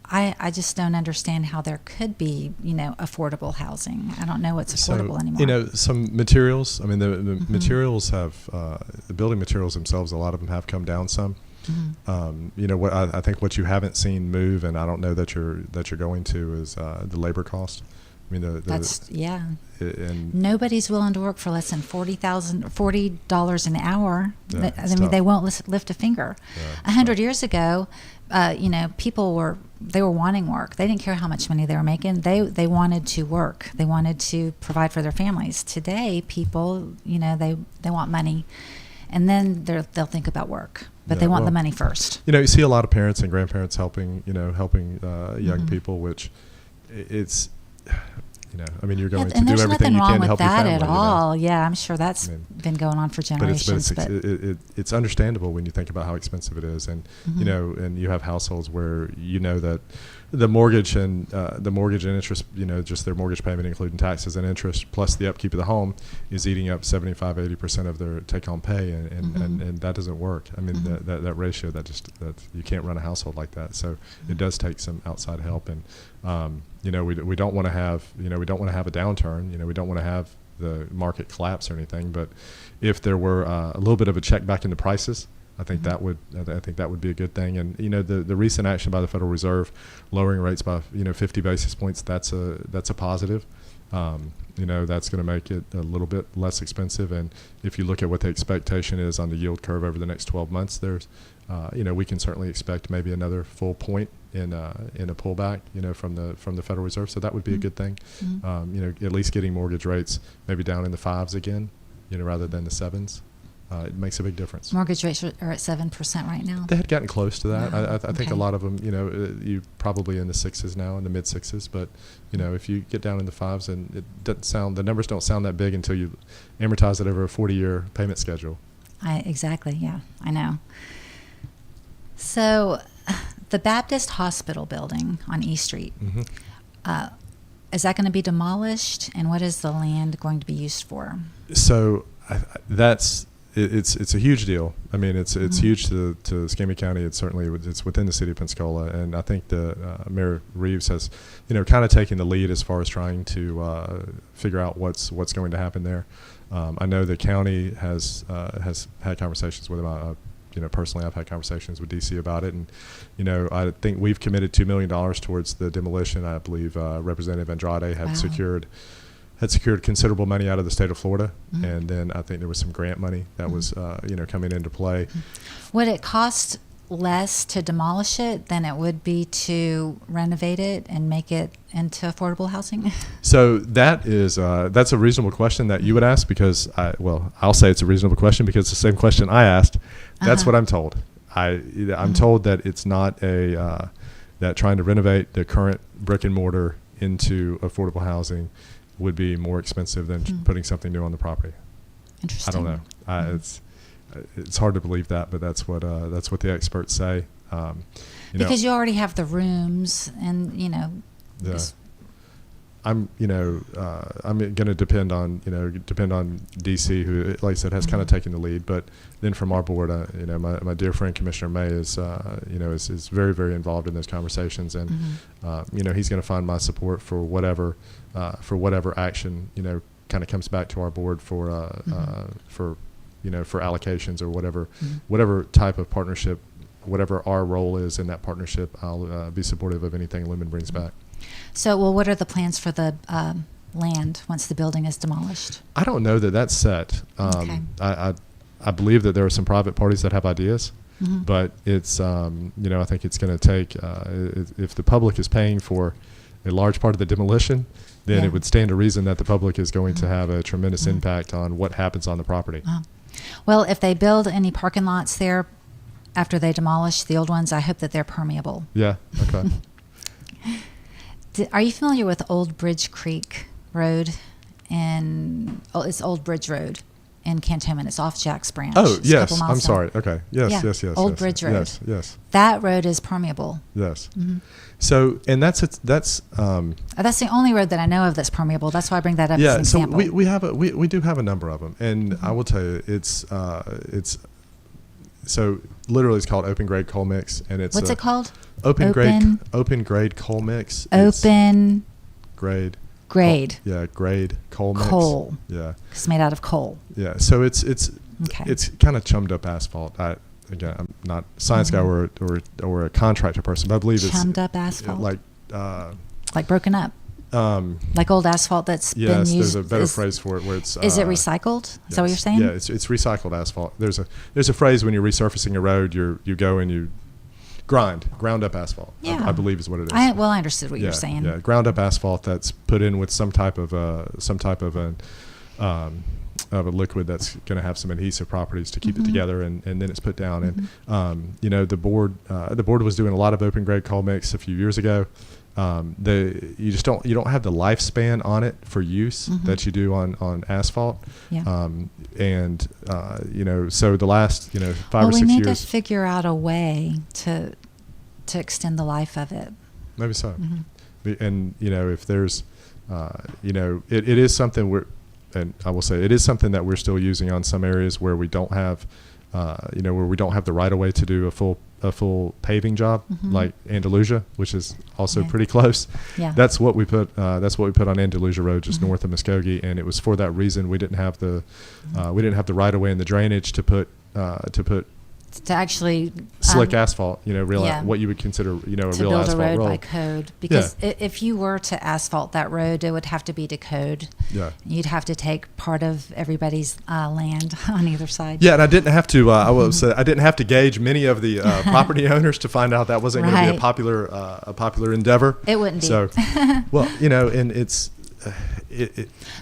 I just don't understand how there could be, affordable housing. I don't know what's affordable anymore. Some materials. I mean, the materials have the building materials themselves. A lot of them have come down some. What I think what you haven't seen move, and I don't know that you're going to, is the labor cost. I mean, and nobody's willing to work for less than $40 an hour. Yeah, They won't lift a finger. 100 years ago, people were wanting work. They didn't care how much money they were making. They wanted to work. They wanted to provide for their families. Today, people, they want money, and then they'll think about work. But they want the money first. You see a lot of parents and grandparents helping young people, which it's. You're going to do everything you can to help your family. And there's nothing wrong with that at all. Yeah, I'm sure that's been going on for generations. But it's understandable when you think about how expensive it is, and and you have households where that the mortgage and interest, just their mortgage payment, including taxes and interest, plus the upkeep of the home, is eating up 75-80% of their take-home pay, and that doesn't work. I mean, that ratio, that you can't run a household like that. So it does take some outside help, and we don't want to have a downturn. We don't want to have the market collapse or anything. But if there were a little bit of a check back into prices, I think that would be a good thing. And the recent action by the Federal Reserve, lowering rates by 50 basis points, that's a positive. That's going to make it a little bit less expensive. And if you look at what the expectation is on the yield curve over the next 12 months, there's we can certainly expect maybe another full point in a pullback, from the Federal Reserve. So that would be a good thing. At least getting mortgage rates maybe down in the 5s again, rather than the 7s. It makes a big difference. Mortgage rates are at 7% right now. They had gotten close to that. Wow. I think a lot of them, you probably in the 6s now, in the mid 6s. But if you get down in the 5s, and it doesn't sound, the numbers don't sound that big until you amortize it over a 40-year payment schedule. Exactly. Yeah, I know. So, the Baptist Hospital building on East Street, is that going to be demolished, and what is the land going to be used for? So it's a huge deal. I mean, it's huge to Escambia County. It's within the city of Pensacola, and I think the Mayor Reeves has, kind of taken the lead as far as trying to figure out what's going to happen there. I know the county has had conversations with him. personally, I've had conversations with DC about it, and I think we've committed $2 million towards the demolition. I believe Representative Andrade had secured considerable money out of the state of Florida, and then I think there was some grant money that was coming into play. Would it cost less to demolish it than it would be to renovate it and make it into affordable housing? So that's a reasonable question that you would ask, because I'll say it's a reasonable question because it's the same question I asked. That's what I'm told. I'm told that it's not that trying to renovate the current brick and mortar into affordable housing would be more expensive than putting something new on the property. Interesting. I don't know. It's hard to believe that, but that's what the experts say. Because you already have the rooms, and I'm going to depend on DC, who, like I said, has kind of taken the lead. But then from our board, my dear friend Commissioner May is very, very involved in those conversations, and he's going to find my support for whatever action kind of comes back to our board for allocations or whatever type of partnership, whatever our role is in that partnership. I'll be supportive of anything Lumen brings back. So, what are the plans for the land once the building is demolished? I don't know that that's set. Okay. I believe that there are some private parties that have ideas, but it's I think it's going to take if the public is paying for a large part of the demolition, then it would stand to reason that the public is going to have a tremendous impact on what happens on the property. Well, if they build any parking lots there after they demolish the old ones, I hope that they're permeable. Yeah. Okay. Are you familiar with Old Bridge Creek Road? It's Old Bridge Road in Cantonment. It's off Jack's Branch. Oh, It's a yes. couple miles I'm south. sorry. Okay. Yes, Yeah. yes. Old Bridge Road. Yes. That road is permeable. Yes. So, and that's That's the only road that I know of that's permeable. That's why I bring that up as an so example. we do have a number of them, and I will tell you, it's so literally it's called open grade coal mix, and it's What's it called? Open grade coal mix. Open grade. Grade. Grade coal mix. Coal. Yeah. It's made out of coal. Yeah. So it's Okay. kind of chummed up asphalt. Again, I'm not a science guy or a contractor person, but I believe Chummed up asphalt. Like broken up. Like old asphalt that's been Yes, used. there's a better phrase for it where it's. Is it recycled? Is that what you're saying? Yeah, it's recycled asphalt. There's a phrase when you're resurfacing a road, you go and you ground up asphalt. Yeah. I believe is what it is. I understood what you're saying. Yeah, ground up asphalt that's put in with some type of a liquid that's going to have some adhesive properties to keep it together, and then it's put down. And the board was doing a lot of open grade coal mix a few years ago. You don't have the lifespan on it for use that you do on asphalt. Yeah. So the last 5 or 6 years. We need to figure out a way to extend the life of it. Maybe so. And if there's it is something and I will say it is something that we're still using on some areas where we don't have the right of way to do a full paving job, like Andalusia, which is also pretty close. Yeah. That's what we put on Andalusia Road, just north of Muskogee, and it was for that reason. We didn't have the right of way and the drainage to put to actually slick asphalt, what you would consider, a real asphalt road. To build a road by code. Because if you were to asphalt that road, it would have to be to code. Yeah. You'd have to take part of everybody's land on either side. Yeah, and I didn't have to. I will say I didn't have to gauge many of the property owners to find out that wasn't going to be a popular endeavor. It wouldn't be. So, and it's.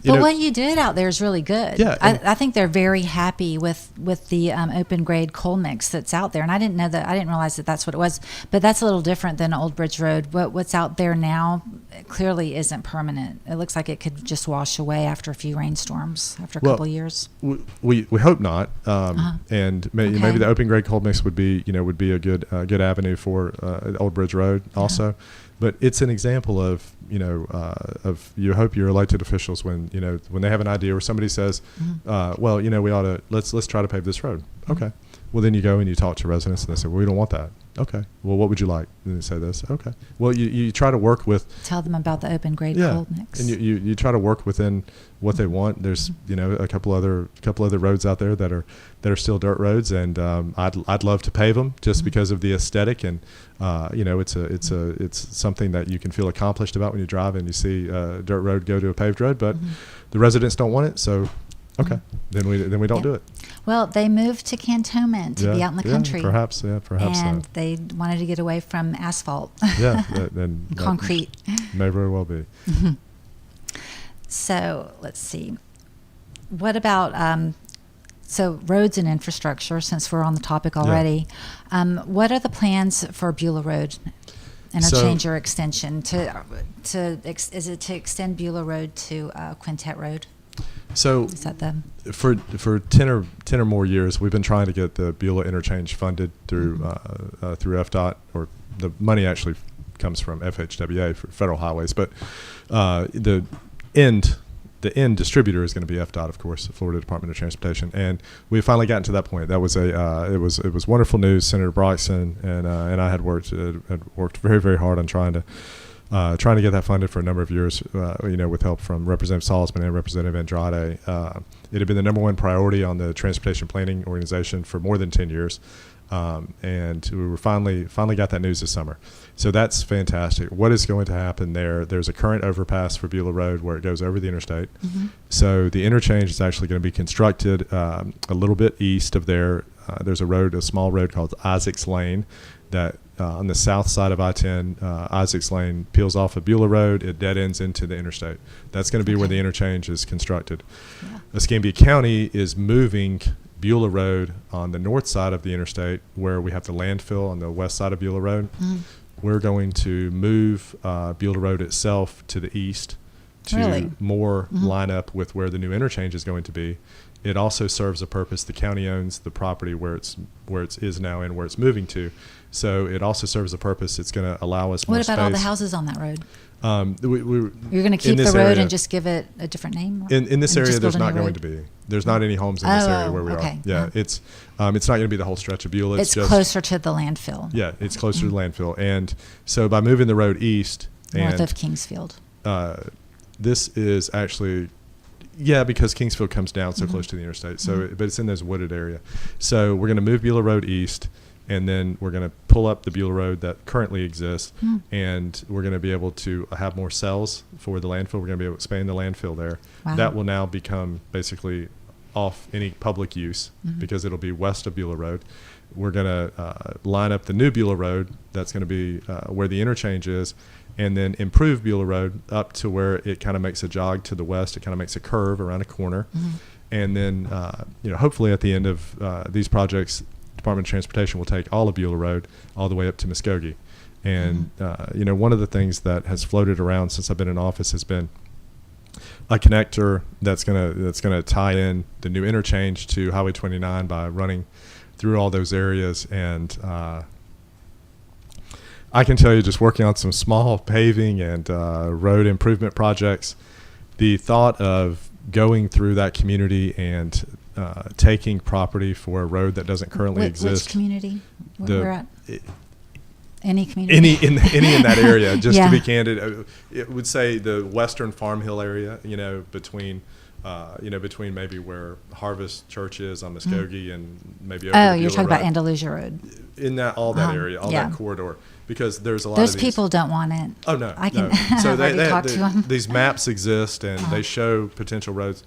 But what you did out there is really good. Yeah, I think they're very happy with the open grade coal mix that's out there, and I didn't realize that that's what it was. But that's a little different than Old Bridge Road. What's out there now clearly isn't permanent. It looks like it could just wash away after a few rainstorms after a couple years. We hope not. And maybe the open grade coal mix would be a good avenue for Old Bridge Road also. Yeah. But it's an example of you hope your elected officials when they have an idea or somebody says, we ought to let's try to pave this road. Okay, Well, then you go and you talk to residents, and they say, well, we don't want that. Okay. Well, what would you like? And they say this. Okay. Well, you try to work with. Tell them about the open grade Yeah, cold mix. and you try to work within what they want. There's a couple other roads out there that are still dirt roads, and I'd love to pave them just because of the aesthetic, and it's something that you can feel accomplished about when you drive and you see a dirt road go to a paved road, but the residents don't want it, so okay, then we don't do it. Well, they moved to Cantonment to be out in the country. Perhaps and so. they wanted to get away from asphalt. Yeah, and concrete. May very well be. So let's see. What about so roads and infrastructure? Since we're on the topic already, what are the plans for Beulah Road interchange or extension? Is it to extend Beulah Road to Quintet Road? So is that the for 10 or more years, we've been trying to get the Beulah interchange funded through FDOT, or the money actually comes from FHWA for federal highways, but the end distributor is going to be FDOT, of course, the Florida Department of Transportation, and we finally gotten to that point. That was it was wonderful news. Senator Broxton and I had worked very, very hard on trying to get that funded for a number of years, with help from Representative Salzman and Representative Andrade. It had been the number one priority on the Transportation Planning Organization for more than 10 years, and we were finally got that news this summer. So that's fantastic. What is going to happen there? There's a current overpass for Beulah Road where it goes over the interstate. So the interchange is actually going to be constructed a little bit east of there. There's a small road called Isaac's Lane that on the south side of I-10, Isaac's Lane peels off of Beulah Road. It dead ends into the interstate. That's going to be where the interchange is constructed. Yeah. Escambia County is moving Beulah Road on the north side of the interstate, where we have the landfill on the west side of Beulah Road. We're going to move Beulah Road itself to the east to more line up with where the new interchange is going to be. It also serves a purpose. The county owns the property where it is now and where it's moving to. So it also serves a purpose. It's going to allow us more space. What about all the houses on that road? You're going to keep the road and just give it a different name? In this area, there's not going to be. There's not any homes in this area where we are. Yeah, it's not going to be the whole stretch of Beulah. It's just closer to the landfill. Yeah, it's closer to the landfill. And so by moving the road east. North of Kingsfield. This is actually... Yeah, because Kingsfield comes down so close to the interstate. So, but it's in this wooded area. So we're going to move Beulah Road east, and then we're going to pull up the Beulah Road that currently exists, and we're going to be able to have more cells for the landfill. We're going to be able to expand the landfill there. Wow. That will now become basically off any public use because it'll be west of Beulah Road. We're going to line up the new Beulah Road. That's going to be where the interchange is, and then improve Beulah Road up to where it kind of makes a jog to the west. It kind of makes a curve around a corner. And then, hopefully at the end of these projects, Department of Transportation will take all of Beulah Road all the way up to Muskogee. And, one of the things that has floated around since I've been in office has been a connector that's gonna tie in the new interchange to Highway 29 by running through all those areas. And I can tell you, just working on some small paving and road improvement projects, the thought of going through that community and taking property for a road that doesn't currently exist. Which community? We're at? Any community? Any in that area. Just to be candid, it would say the Western Farm Hill area. Between maybe where Harvest Church is on Muskogee and maybe over you're talking about Andalusia Road. In that area, that corridor. Because there's a lot those of these people don't want it. Oh no, I can. No. So they these maps exist and they show potential roads.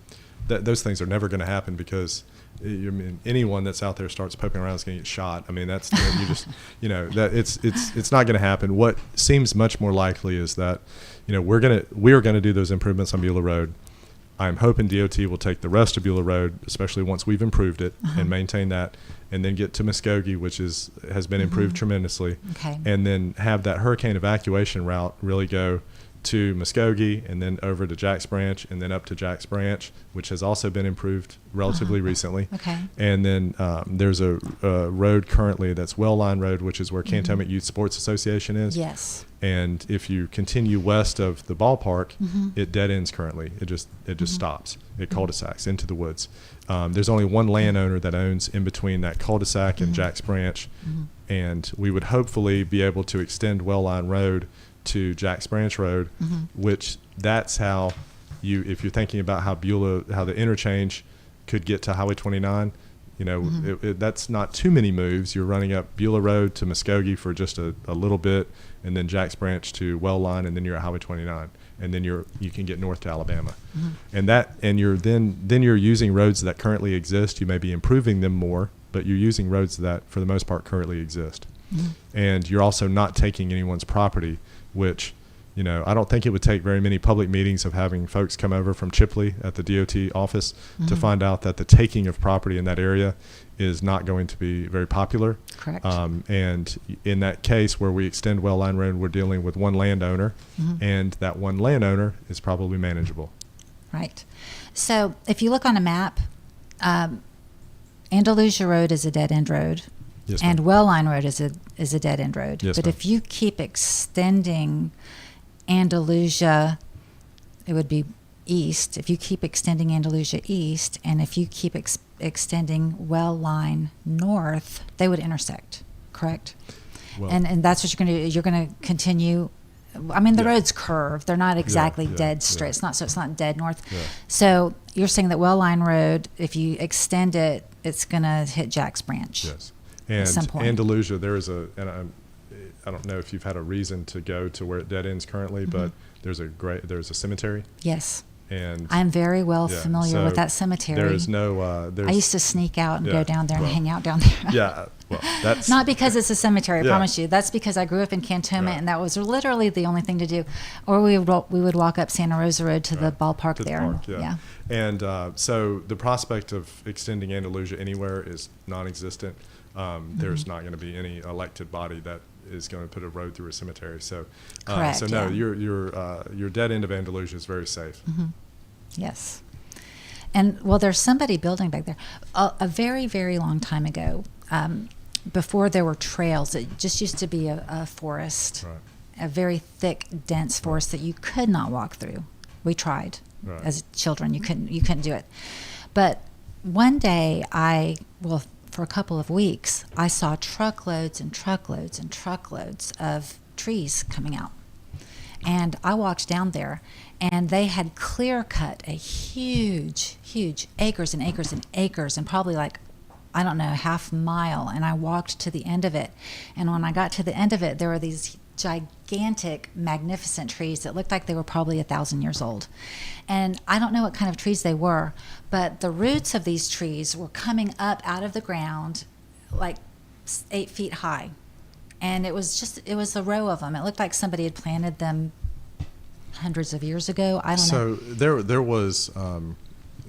Those things are never going to happen because anyone that's out there starts poking around is going to get shot. I mean, that's you just that it's not going to happen. What seems much more likely is that we are going to do those improvements on Beulah Road. I'm hoping DOT will take the rest of Beulah Road, especially once we've improved it and maintain that, and then get to Muskogee, which has been improved tremendously, and then have that hurricane evacuation route really go to Muskogee, and then over to Jacks Branch, and then up to Jacks Branch, which has also been improved relatively recently. Okay. And then there's a road currently that's Wellline Road, which is where Cantonment Youth Sports Association is. Yes. And if you continue west of the ballpark, it dead ends currently. It just stops. It cul-de-sacs into the woods. There's only one landowner that owns in between that cul-de-sac and Jacks Branch, and we would hopefully be able to extend Wellline Road to Jacks Branch Road, which that's how if you're thinking about how the interchange could get to Highway 29, that's not too many moves. You're running up Beulah Road to Muskogee for just a little bit, and then Jacks Branch to Wellline, and then you're at Highway 29, and then you can get north to Alabama, and you're then you're using roads that currently exist. You may be improving them more, but you're using roads that for the most part currently exist, and you're also not taking anyone's property, which I don't think it would take very many public meetings of having folks come over from Chipley at the DOT office to find out that the taking of property in that area is not going to be very popular. Correct. And in that case where we extend Wellline Road, we're dealing with one landowner, and that one landowner is probably manageable. Right. So if you look on a map, Andalusia Road is a dead-end road. Yes, and ma'am. Wellline Road is a dead-end road. Yes, but ma'am. if you keep extending Andalusia, it would be east. If you keep extending Andalusia east, and if you keep extending Wellline north, they would intersect, correct? Well, And that's what you're going to do. You're going to continue. I mean, the Yeah. roads curve. They're not exactly yeah, dead yeah. straight. It's not dead north. Yeah. So you're saying that Wellline Road, if you extend it, it's going to hit Jacks Branch. Yes. And some point. Andalusia, there is I don't know if you've had a reason to go to where it dead ends currently, but there's a cemetery, Yes. and I'm very well yeah, familiar so with that cemetery. there is no. I used to sneak out and yeah, go down there and well, hang out down there. Yeah, well, that's Not because it's a cemetery, I Yeah. promise you. That's because I grew up in Cantonment, Right. and that was literally the only thing to do. Or we would walk up Santa Rosa Road to the ballpark to the there. park, Yeah. And so the prospect of extending Andalusia anywhere is non-existent. There's not going to be any elected body that is going to put a road through a cemetery. So, Correct, so no, yeah. your dead end of Andalusia is very safe. Yes. And well, there's somebody building back there. A very, very long time ago, before there were trails, it just used to be a forest, Right. a very thick, dense forest that you could not walk through. We tried Right. as children. You couldn't do it. But one day, for a couple of weeks, I saw truckloads and truckloads and truckloads of trees coming out. And I walked down there, and they had clear cut a huge acres and acres and acres, and probably I don't know, half mile. And I walked to the end of it. And when I got to the end of it, there were these gigantic, magnificent trees that looked like they were probably 1,000 years old. And I don't know what kind of trees they were, but the roots of these trees were coming up out of the ground like 8 feet high. And it was a row of them. It looked like somebody had planted them hundreds of years ago. I don't know. So there was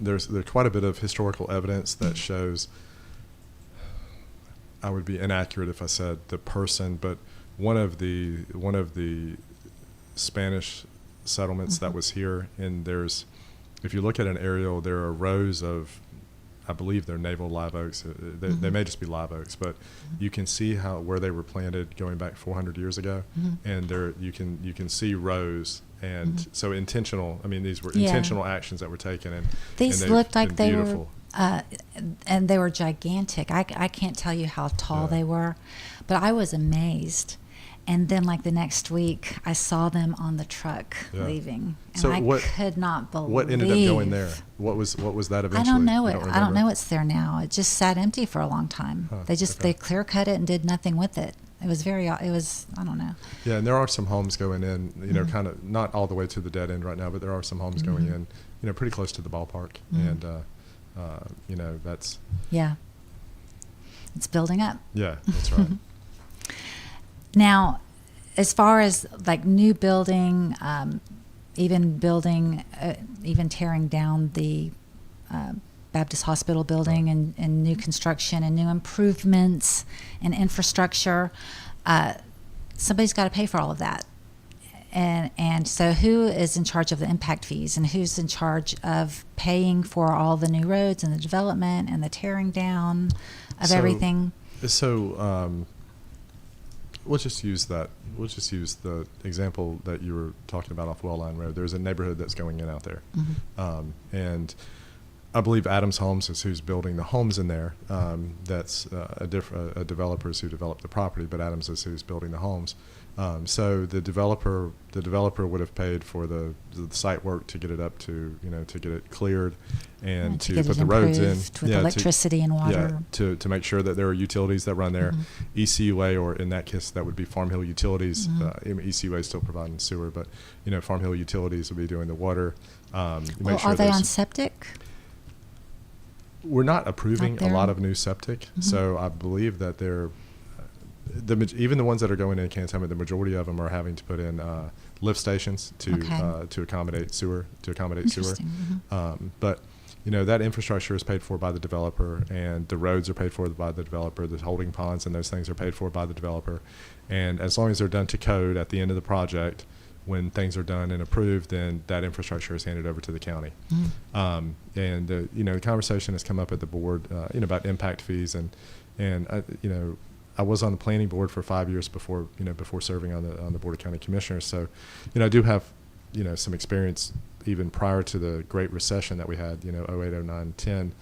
there's quite a bit of historical evidence that shows. I would be inaccurate if I said the person, but one of the Spanish settlements that was here, and if you look at an aerial, there are rows of, I believe they're naval live oaks. They may just be live oaks, but you can see where they were planted going back 400 years ago, and you can see rows, and so intentional. I mean, these were intentional actions that were taken, and These and looked like they beautiful. were, and they were gigantic. I can't tell you how tall they were, but I was amazed. And then, the next week, I saw them on the truck leaving, and So I what- could not believe. What ended up going there? What was that eventually? I don't know You it. I don't remember? know what's there now. It just sat empty for a long time. Huh, They okay. clear cut it and did nothing with it. It was I don't know. Yeah, and there are some homes going in, kind of not all the way to the dead end right now, but there are some homes going in, pretty close to the ballpark, and that's Yeah. It's building up. yeah, that's right. Now, as far as new building, even tearing down the Baptist Hospital building and new construction and new improvements and infrastructure, somebody's got to pay for all of that. And so who is in charge of the impact fees, and who's in charge of paying for all the new roads and the development and the tearing down of everything? So we'll just use that. We'll just use the example that you were talking about off Well Line Road. There's a neighborhood that's going in out there, and I believe Adams Homes is who's building the homes in there. That's a developers who developed the property, but Adams is who's building the homes. So the developer would have paid for the site work to get it up to, to get it cleared and to put the roads in. With electricity and water. Yeah, to make sure that there are utilities that run there. ECUA, or in that case, that would be Farm Hill Utilities. ECUA is still providing sewer, but, Farm Hill Utilities will be doing the water. Are they on septic? We're not approving a lot of new septic, so I believe that they're even the ones that are going in cantonment, the majority of them are having to put in lift stations to accommodate sewer. But that infrastructure is paid for by the developer, and the roads are paid for by the developer. The holding ponds and those things are paid for by the developer. And as long as they're done to code at the end of the project, when things are done and approved, then that infrastructure is handed over to the county. And the conversation has come up at the board, about impact fees, and I was on the planning board for 5 years before serving on the board of county commissioners. So, I do have, some experience even prior to the Great Recession that we had, 08, 09, 10.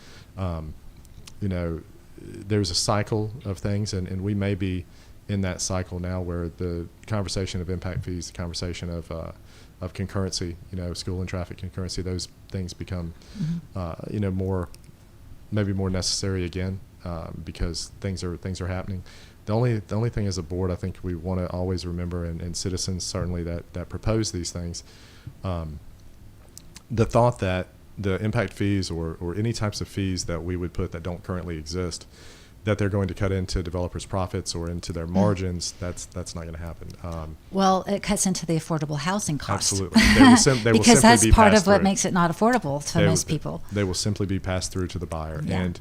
There's a cycle of things, and we may be in that cycle now where the conversation of impact fees, the conversation of concurrency, school and traffic concurrency, those things become, maybe more necessary again. Because things are happening. The only thing as a board, I think we want to always remember, and citizens certainly that propose these things, the thought that the impact fees or any types of fees that we would put that don't currently exist, that they're going to cut into developers' profits or into their margins, that's not going to happen. Well, it cuts into the affordable housing cost. Absolutely. They will because that's be part of what through. Makes it not affordable to most people. They will simply be passed through to the buyer. Yeah. And,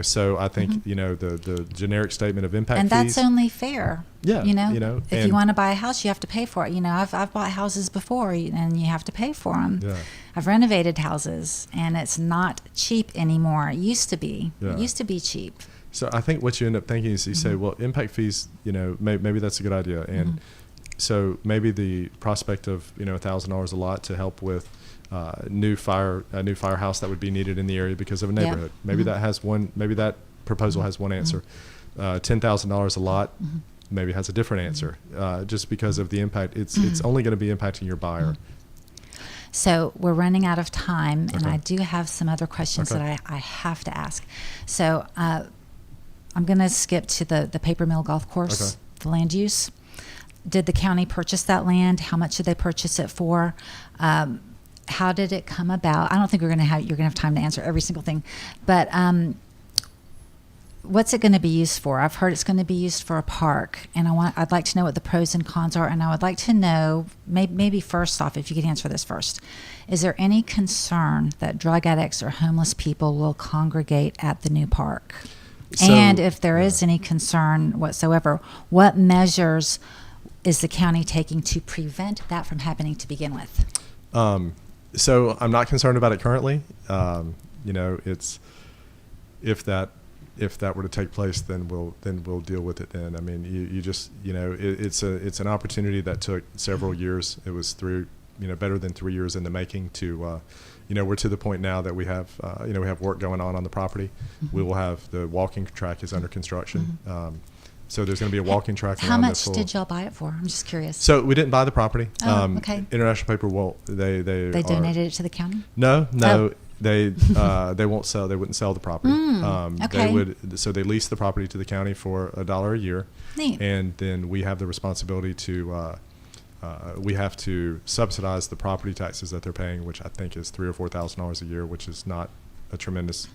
so I think, the generic statement of impact and fees. that's only fair. Yeah. If you want to buy a house, you have to pay for it. I've bought houses before, and you have to pay for them. Yeah. I've renovated houses, and it's not cheap anymore. It used to be. Yeah. It used to be cheap. So I think what you end up thinking is you say, well, impact fees, maybe that's a good idea. And so maybe the prospect of, $1,000 a lot to help with a new firehouse that would be needed in the area because of a neighborhood. Maybe that has maybe that proposal has one answer. $10,000 a lot maybe has a different answer, just because of the impact. It's only going to be impacting your buyer. So we're running out of time, and I do have some other questions that I have to ask. So I'm going to skip to the paper mill golf course, the land use. Did the county purchase that land? How much did they purchase it for? How did it come about? I don't think you're going to have time to answer every single thing, but what's it going to be used for? I've heard it's going to be used for a park, and I'd like to know what the pros and cons are, and I would like to know, maybe first off, if you could answer this first, is there any concern that drug addicts or homeless people will congregate at the new park? And if there is any concern whatsoever, what measures is the county taking to prevent that from happening to begin with? So I'm not concerned about it currently. It's if that were to take place, then we'll deal with it then. I mean, you just it's an opportunity that took several years. It was better than 3 years in the making to. We're to the point now that we have work going on the property. We will have the walking track is under construction. So there's going to be a walking track. How much did y'all buy it for? I'm just curious. So we didn't buy the property. Okay. International Paper won't. They donated it to the county? No. They won't sell. They wouldn't sell the property. Okay. They would. So they lease the property to the county for $1 a year. Neat. And then we have the responsibility to. We have to subsidize the property taxes that they're paying, which I think is $3,000 or $4,000 a year, which is not a tremendous.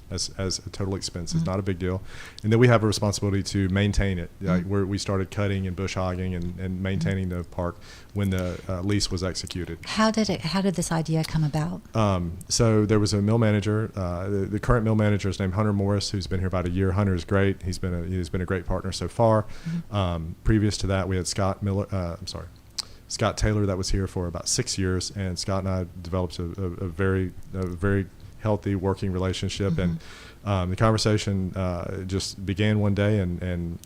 It's as a total expense. It's not a big deal. And then we have a responsibility to maintain it. Like we started cutting and bush hogging and maintaining the park when the lease was executed. How did this idea come about? So there was a mill manager. The current mill manager is named Hunter Morris, who's been here about a year. Hunter is great. He's been a great partner so far. Previous to that, we had Scott Taylor that was here for about 6 years, and Scott and I developed a very healthy working relationship. Mm-hmm. And the conversation just began one day, and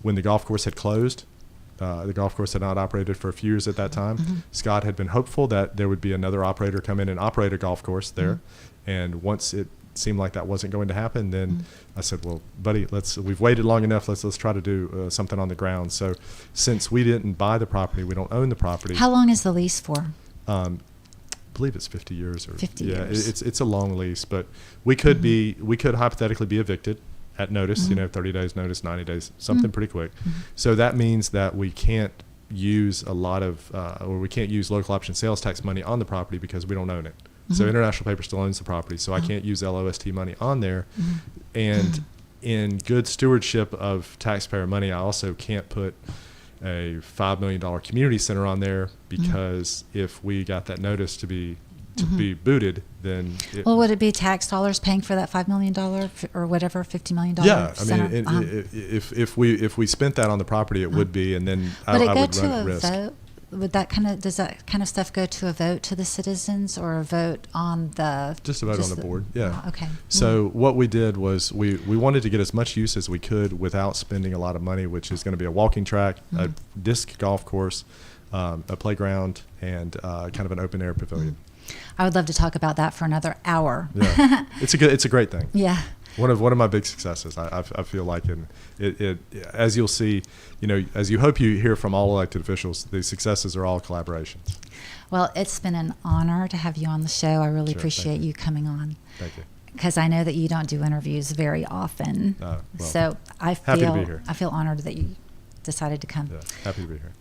when the golf course had closed, the golf course had not operated for a few years at that time. Mm-hmm. Scott had been hopeful that there would be another operator come in and operate a golf course there. Mm-hmm. And once it seemed like that wasn't going to happen, then I said, well, buddy, we've waited long enough. Let's try to do something on the ground. So since we didn't buy the property, we don't own the property. How long is the lease for? I believe it's 50 years. 50 years. It's a long lease, but we could hypothetically be evicted at notice, 30 days notice, 90 days, something pretty quick. So that means that we can't use we can't use local option sales tax money on the property because we don't own it. So International Paper still owns the property, so I can't use LOST money on there. And in good stewardship of taxpayer money, I also can't put a $5 million community center on there because if we got that notice to be booted, then would it be tax dollars paying for that $5 million or whatever, $50 million? Yeah, center? I mean, if we spent that on the property, it would be, and then I would run risk. Vote? Does that kind of stuff go to a vote to the citizens or a vote on the? Just a vote on the board, yeah. Okay. So what we did was we wanted to get as much use as we could without spending a lot of money, which is going to be a walking track, a disc golf course, a playground, and kind of an open air pavilion. I would love to talk about that for another hour. Yeah, it's a great thing. Yeah. One of my big successes, I feel like, and it as you'll see, as you hope you hear from all elected officials, the successes are all collaborations. Well, it's been an honor to have you on the show. I really appreciate you coming on. Thank you. Because I know that you don't do interviews very often. So I feel honored that you decided to come. Yeah, happy to be here.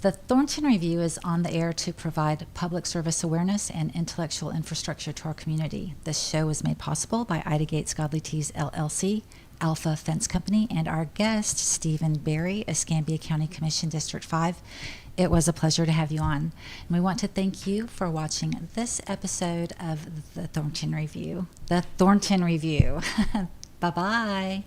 The Thornton Review is on the air to provide public service awareness and intellectual infrastructure to our community. This show was made possible by Ida Gates Godly Teas LLC, Alpha Fence Company, and our guest, Stephen Berry, Escambia County Commission District 5. It was a pleasure to have you on. And we want to thank you for watching this episode of the Thornton Review. The Thornton Review. Bye-bye.